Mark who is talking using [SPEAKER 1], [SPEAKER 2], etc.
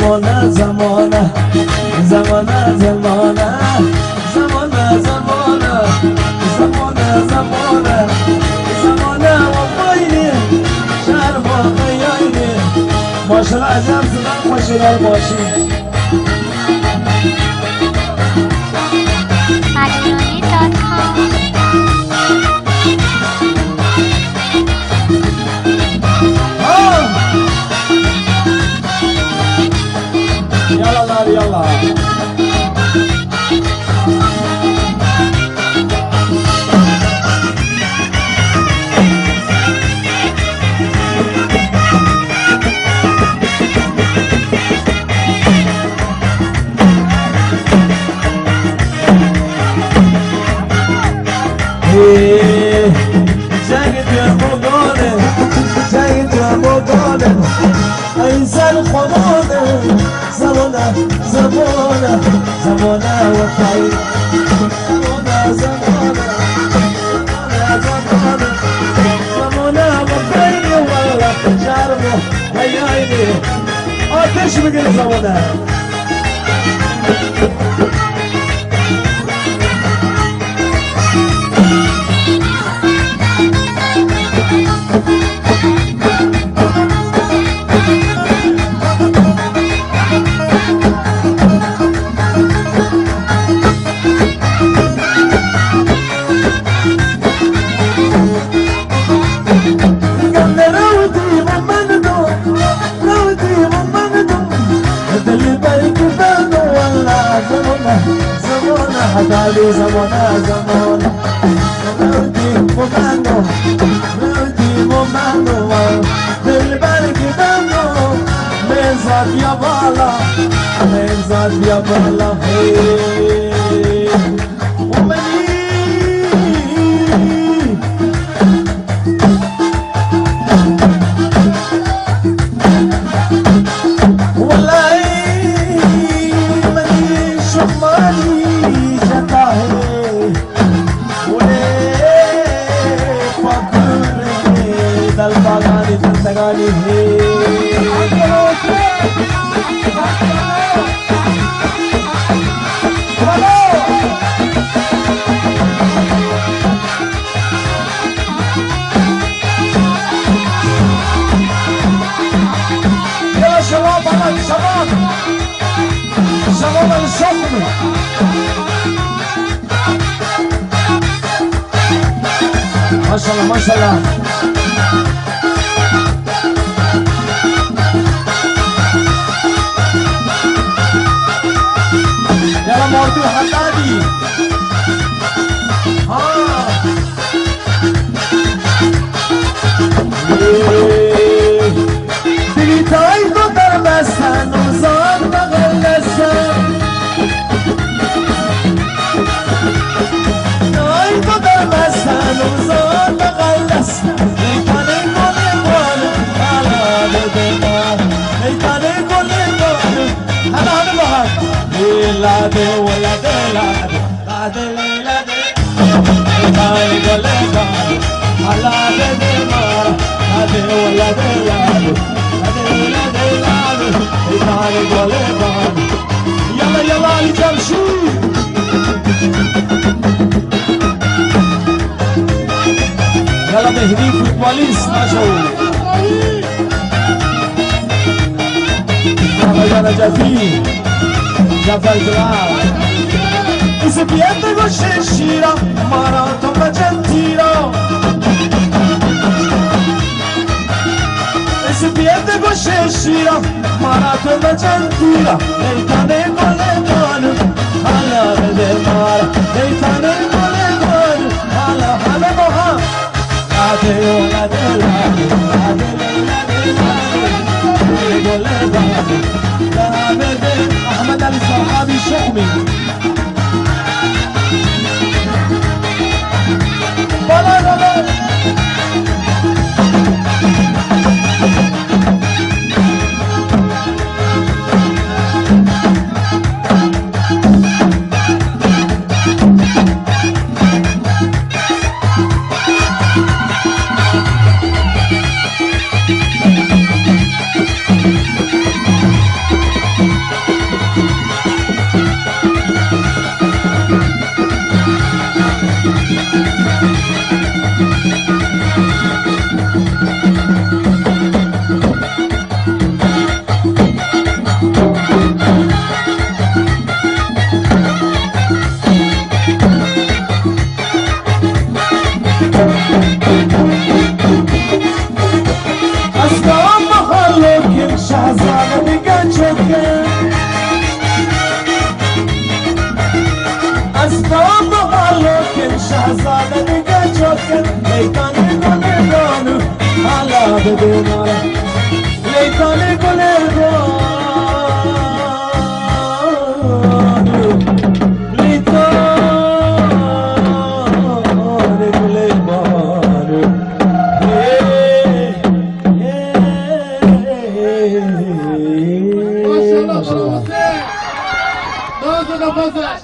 [SPEAKER 1] زمانه زمانه زمانه زمانه زمانه زمانه زمانه زمانه زمانه وفايني شهر باقييني ماشاءالله عجب زمان ماشاءالله باشی يلا يلا جايد يا مغاني جايد يا مغاني انسان خمانه زمانه زمانه زمانه وفاي زمانه زمانه زمانه زمانه وفاي والله جرمه هيايني آتش بگیر زمانه حتالي زمانه زمانه مودي مومانو مودي مومانو بالبرق دانو من زاد يا بالا من زاد يا بالا ومني والله مني شمالي دلباغاني دلتغاني يا شباب انا شباب شباب الشغل ما شاء الله ما شاء الله يلا موضوع حدادي بلیتای تو در بستن و زاد بغل دستن نای تو در بستن و زاد بغل دستن نیتانه گل گل حلال دمار نیتانه گل گل حلال بحر لاده ولاده لاده لاده لاده نیتانه گل گل حلال دمار لاده ولاده لاده لاده لاده نیتانه گل گل يلا يلا علي جمشيد يلا مهدي فوتبوليست نشو يلا نجفي جعفر جلال إذا بيدك الشيرة مراتو مجنتيرة إذا بيدك الشيرة مراتو مجنتيرة ليتاني كل على بدمار ليتاني كل على حبيبها لاده ولاده لاده لاده احمد علي صحابي شؤمي بلا بلا اسباب حالك شهزاده دیگه چوکن لیتانی گلبانو حالا بدونم لیتانی گلبانو لیتانی گلبانو
[SPEAKER 2] ماشاءالله برو حسین.